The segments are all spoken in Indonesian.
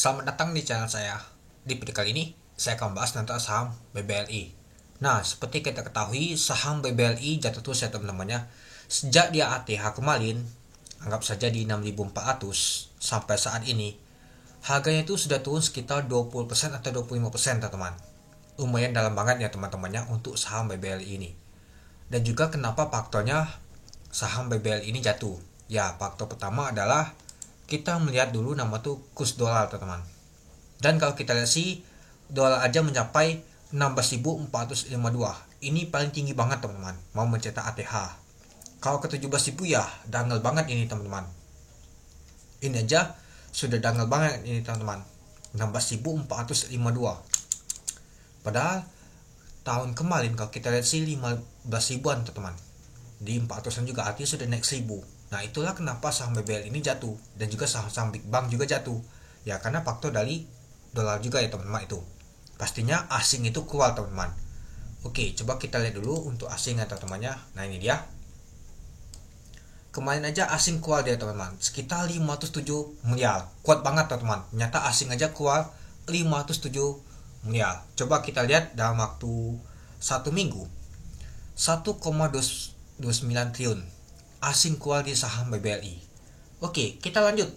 Selamat datang di channel saya. Di video kali ini, saya akan membahas tentang saham BBLI. Nah, seperti kita ketahui, saham BBLI jatuh terus ya teman-temannya. Sejak dia ATH kemarin, anggap saja di 6.400 sampai saat ini, harganya itu sudah turun sekitar 20% atau 25% teman-teman. Lumayan dalam banget ya teman-temannya untuk saham BBLI ini. Dan juga kenapa faktornya saham BBLI ini jatuh? Ya, faktor pertama adalah kita melihat dulu nama tuh kurs dolar teman-teman. Dan kalau kita lihat sih dolar aja mencapai 16.452. Ini paling tinggi banget teman-teman, mau mencetak ATH. Kalau ke 17.000 ya dangel banget ini teman-teman. Ini aja sudah dangel banget ini teman-teman. 16.452. Padahal tahun kemarin kalau kita lihat sih 15 ribuan teman-teman. Di 400an juga artinya sudah naik 1000. Nah itulah kenapa saham BBL ini jatuh. Dan juga saham-saham Big Bank juga jatuh. Ya karena faktor dari dolar juga ya teman-teman itu. Pastinya asing itu keluar teman-teman. Oke, coba kita lihat dulu untuk asing atau temannya. Nah ini dia. Kemarin aja asing keluar dia teman-teman. Sekitar 507 miliar. Kuat banget teman-teman. Ternyata asing aja keluar 507 miliar. Coba kita lihat dalam waktu 1 minggu. 1,29 triliun asing keluar di saham BBLI. Oke, kita lanjut.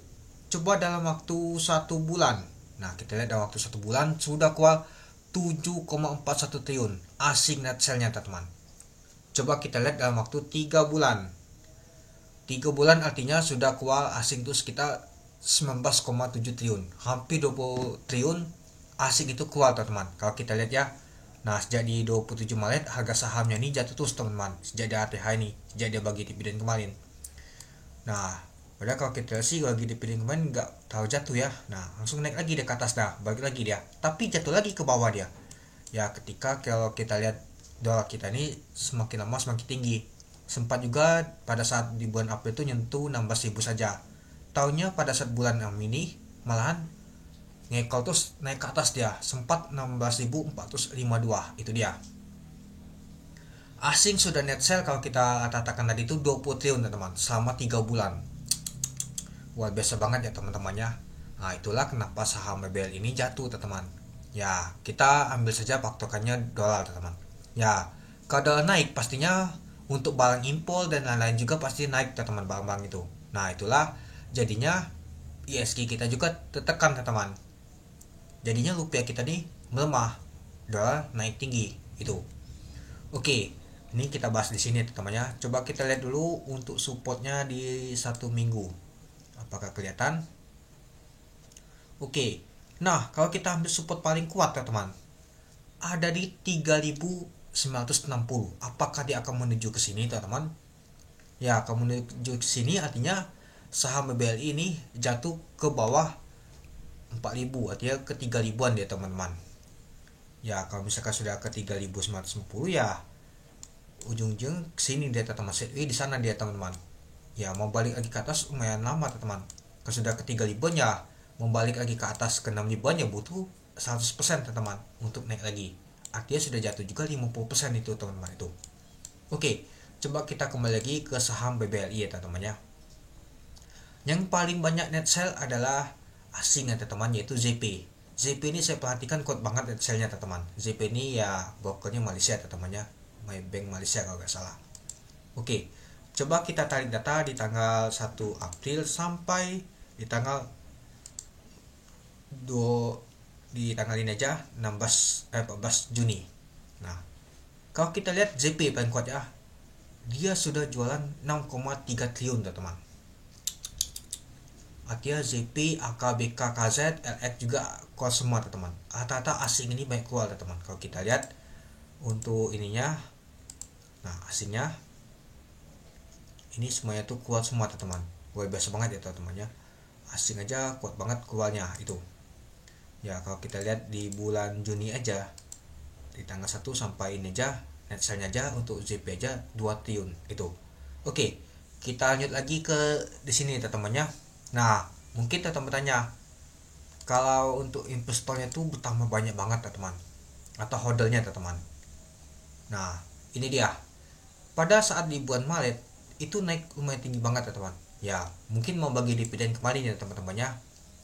Coba dalam waktu 1 bulan. Nah, kita lihat dalam waktu 1 bulan sudah keluar 7,41 triliun asing net sale-nya, teman-teman. Coba kita lihat dalam waktu 3 bulan. 3 bulan artinya sudah keluar asing itu sekitar 19,7 triliun. Hampir 20 triliun asing itu keluar, teman-teman. Kalau kita lihat ya. Nah, sejak di 27 Maret harga sahamnya ini jatuh terus teman-teman. Sejak dia ATH ini, sejak dia bagi dividen kemarin. Nah, padahal kalau kita lihat sih bagi dividen kemarin nggak tahu jatuh ya. Nah, langsung naik lagi dia ke atas dah, balik lagi dia. Tapi jatuh lagi ke bawah dia. Ya, ketika kalau kita lihat dolar kita ini semakin lama semakin tinggi. Sempat juga pada saat di bulan April itu nyentuh 16.000 saja. Tahunnya pada saat bulan ini malahan ngekol terus naik ke atas dia, sempat 16.452. Itu dia. Asing sudah net sale kalau kita katakan tadi itu 20 triliun teman-teman selama 3 bulan. Wah, biasa banget ya teman-temannya. Nah, itulah kenapa saham BBL ini jatuh teman-teman. Ya, kita ambil saja faktorkannya dolar teman-teman. Ya, kalau dolar naik pastinya untuk barang impor dan lain-lain juga pasti naik teman-teman, barang-barang itu. Nah, itulah jadinya ISG kita juga tertekan teman-teman. Jadinya rupiah kita nih melemah, dolar naik tinggi itu. Oke, ini kita bahas di sini teman-temannya. Coba kita lihat dulu untuk supportnya di 1 minggu. Apakah kelihatan? Oke. Nah, kalau kita ambil support paling kuat teman-teman, ada di 3.960. Apakah dia akan menuju ke sini teman-teman? Ya, akan menuju ke sini artinya saham BBLI ini jatuh ke bawah 4.000, artinya ke 3.000-an dia teman-teman. Ya kalau misalkan sudah ke 3.950 ya ujung-ujung sini dia teman-teman. Di sana dia teman-teman. Ya mau balik lagi ke atas lumayan lama teman-teman. Kalau sudah ke 3.000-an ya mau balik lagi ke atas ke 6.000-an ya butuh 100% teman-teman untuk naik lagi. Artinya sudah jatuh juga 50% itu teman-teman itu. Oke, coba kita kembali lagi ke saham BBLI ya teman-teman ya. Yang paling banyak net sale adalah asing ya teman-teman, yaitu ZP. ZP ini saya perhatikan kuat banget net sale-nya teman-teman. ZP ini ya brokernya Malaysia teman-temannya, Maybank Malaysia kalau nggak salah. Oke, coba kita tarik data di tanggal 1 April sampai di tanggal 2 di tanggal ini aja 14 Juni. Nah, kalau kita lihat ZP paling kuat ya, dia sudah jualan 6,3 triliun teman-teman. Artinya ZP, AKBK, KZ, LX juga keluar semua teman-teman. Rata-rata asing ini baik keluar teman-teman. Kalau kita lihat untuk ininya, nah asingnya ini semuanya tuh kuat semua teman-teman. Wah biasa banget ya teman-teman ya. Asing aja kuat banget keluarnya itu. Ya kalau kita lihat di bulan Juni aja, di tanggal 1 sampai ini aja, net sale-nya aja untuk ZP aja 2 triliun itu. Oke, kita lanjut lagi ke di sini teman-temannya. Nah, mungkin teman-teman tanya, kalau untuk investornya itu bertambah banyak banget teman-teman, atau hodlnya teman-teman. Nah, ini dia. Pada saat di bulan Maret itu naik lumayan tinggi banget teman-teman. Ya, mungkin mau bagi dividen kemarin ya teman-temannya.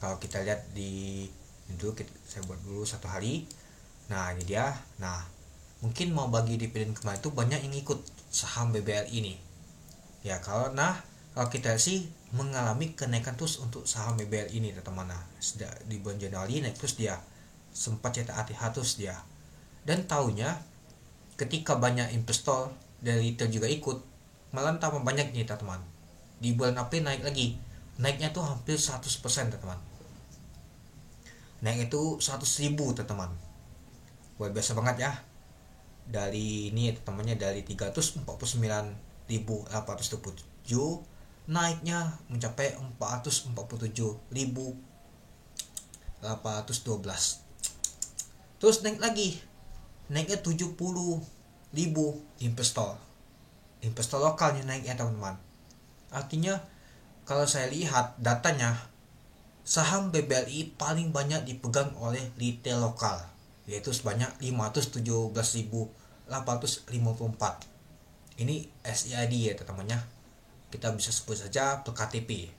Kalau kita lihat di ini dulu, saya buat dulu 1 hari. Nah ini dia. Nah mungkin mau bagi dividen kemarin itu banyak yang ikut saham BBL ini ya. Kalau kita sih mengalami kenaikan terus untuk saham BBL ini teman-teman. Nah sejak di bulan Januari naik terus dia, sempat cetak ATH terus dia. Dan tahunya ketika banyak investor dari retail juga ikut, malah tambah banyak nih teman-teman. Di bulan April naik lagi, naiknya tuh hampir 100% teman-teman. Naik itu 100.000 teman-teman. Luar biasa banget ya. Dari ini teman-temannya dari 349.827 naiknya mencapai 447.812. Terus naik lagi, naiknya 70.000 investor lokalnya naiknya teman-teman. Artinya kalau saya lihat datanya, saham BBLI paling banyak dipegang oleh retail lokal, yaitu sebanyak 517.854. Ini SIID ya teman-temannya, kita bisa sebut saja per KTP.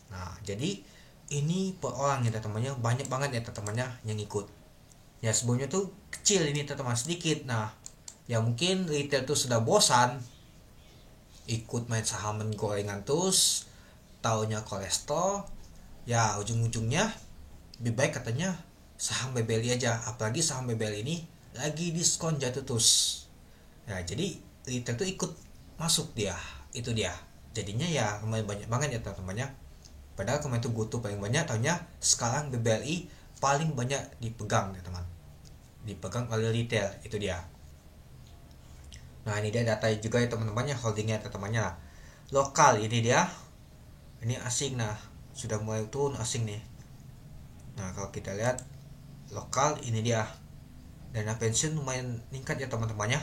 Nah jadi ini per orang ya teman-temannya, banyak banget ya teman-temannya yang ikut. Ya sebelumnya tuh kecil ini teman-teman, sedikit. Nah ya mungkin retail tuh sudah bosan ikut main saham gorengan terus, taunya kolesterol. Ya ujung-ujungnya lebih baik katanya saham BBLI aja, apalagi saham BBLI ini lagi diskon jatuh terus. Nah jadi retail tuh ikut masuk dia, itu dia. Jadinya ya lumayan banyak banget ya teman-temannya. Padahal kemarin tuh GoTo paling banyak, tahunya sekarang BBLI paling banyak dipegang ya teman, dipegang oleh retail, itu dia. Nah ini dia data juga ya teman-temannya, holdingnya teman-temannya. Lokal ini dia, ini asing. Nah sudah mulai turun asing nih. Nah kalau kita lihat lokal ini dia, dana pensiun lumayan meningkat ya teman-temannya.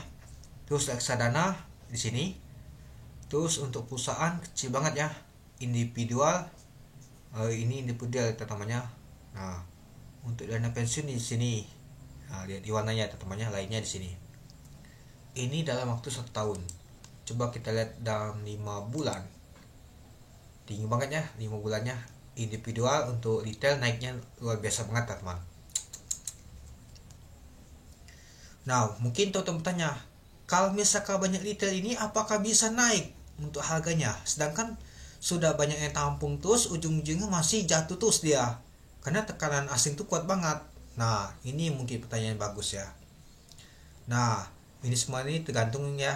Terus reksadana di sini. Terus untuk perusahaan kecil banget ya, individual. Ini individual teman-temannya. Nah untuk dana pensiun di sini. Nah lihat di warnanya teman-temannya, lainnya di sini. Ini dalam waktu 1 tahun. Coba kita lihat dalam 5 bulan. Tinggi banget ya 5 bulannya. Individual untuk retail naiknya luar biasa banget teman-teman. Nah mungkin teman-teman tanya, kalau misalkan banyak retail ini apakah bisa naik untuk harganya, sedangkan sudah banyak yang tampung terus, ujung-ujungnya masih jatuh terus dia, karena tekanan asing tuh kuat banget. Nah ini mungkin pertanyaan bagus ya. Nah ini semua ini tergantung ya.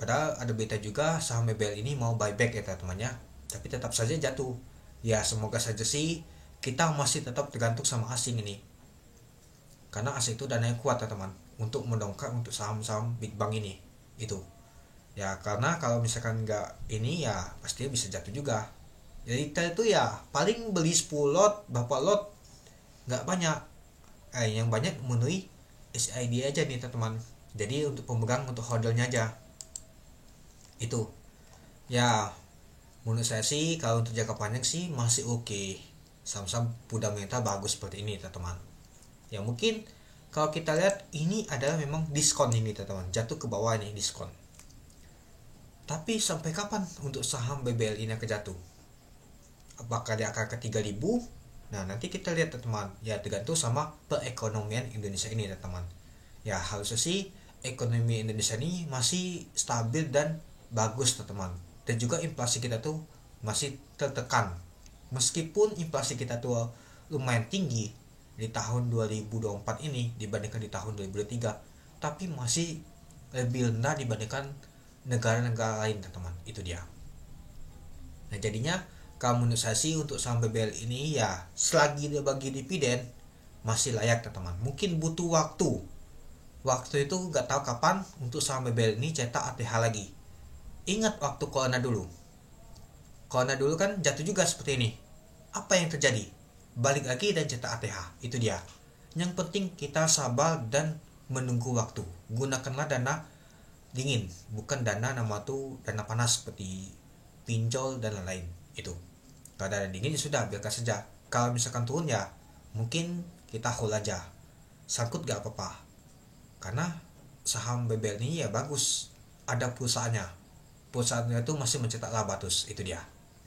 Padahal ada berita juga saham BBL ini mau buyback ya teman-teman ya, tapi tetap saja jatuh. Ya semoga saja sih kita masih tetap tergantung sama asing ini, karena asing itu dananya kuat teman-teman untuk mendongkrak untuk saham-saham big bank ini itu. Ya karena kalau misalkan nggak ini ya pasti bisa jatuh juga. Ya retail itu ya paling beli 10 lot, berapa lot, nggak banyak. Yang banyak memenuhi SID aja nih teman-teman. Jadi untuk pemegang, untuk holdernya aja itu. Ya menurut saya sih kalau untuk jangka panjang sih masih oke. Saham-saham fundamental bagus seperti ini teman-teman. Ya mungkin kalau kita lihat ini adalah memang diskon ini teman-teman, jatuh ke bawah ini diskon. Tapi sampai kapan untuk saham BBL ini akan jatuh? Apakah dia akan ke 3.000? Nah nanti kita lihat teman-teman. Ya tergantung sama perekonomian Indonesia ini teman-teman. Ya harusnya sih ekonomi Indonesia ini masih stabil dan bagus teman-teman. Dan juga inflasi kita tuh masih tertekan. Meskipun inflasi kita tuh lumayan tinggi di tahun 2024 ini dibandingkan di tahun 2023, tapi masih lebih rendah dibandingkan negara-negara lain teman-teman. Itu dia. Nah jadinya kalau menurut saya sih untuk saham BBL ini ya selagi dia bagi dividen masih layak teman-teman. Mungkin butuh waktu itu nggak tahu kapan untuk saham BBL ini cetak ATH lagi. Ingat waktu corona dulu kan jatuh juga seperti ini. Apa yang terjadi? Balik lagi dan cetak ATH. Itu dia. Yang penting kita sabar dan menunggu waktu. Gunakanlah dana dingin, bukan dana dana panas seperti pinjol dan lain-lain. Itu. Kalau dana dingin ya sudah, biarkan saja. Kalau misalkan turun ya mungkin kita hold aja. Sangkut gak apa-apa. Karena saham BBL ini ya bagus. Ada perusahaannya. Perusahaannya itu masih mencetak laba terus. Itu dia.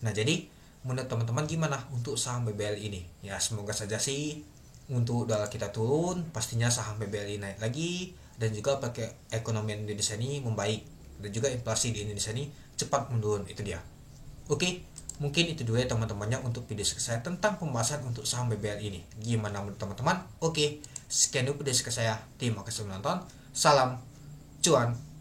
Nah jadi menurut teman-teman gimana untuk saham BBLI ini? Ya semoga saja sih untuk dolar kita turun, pastinya saham BBLI naik lagi, dan juga pakai ekonomi Indonesia ini membaik, dan juga inflasi di Indonesia ini cepat menurun. Itu dia. Oke, mungkin itu dulu ya teman-temannya untuk video saya tentang pembahasan untuk saham BBLI ini. Gimana menurut teman-teman? Oke, sekian dulu video saya. Terima kasih menonton. Salam cuan.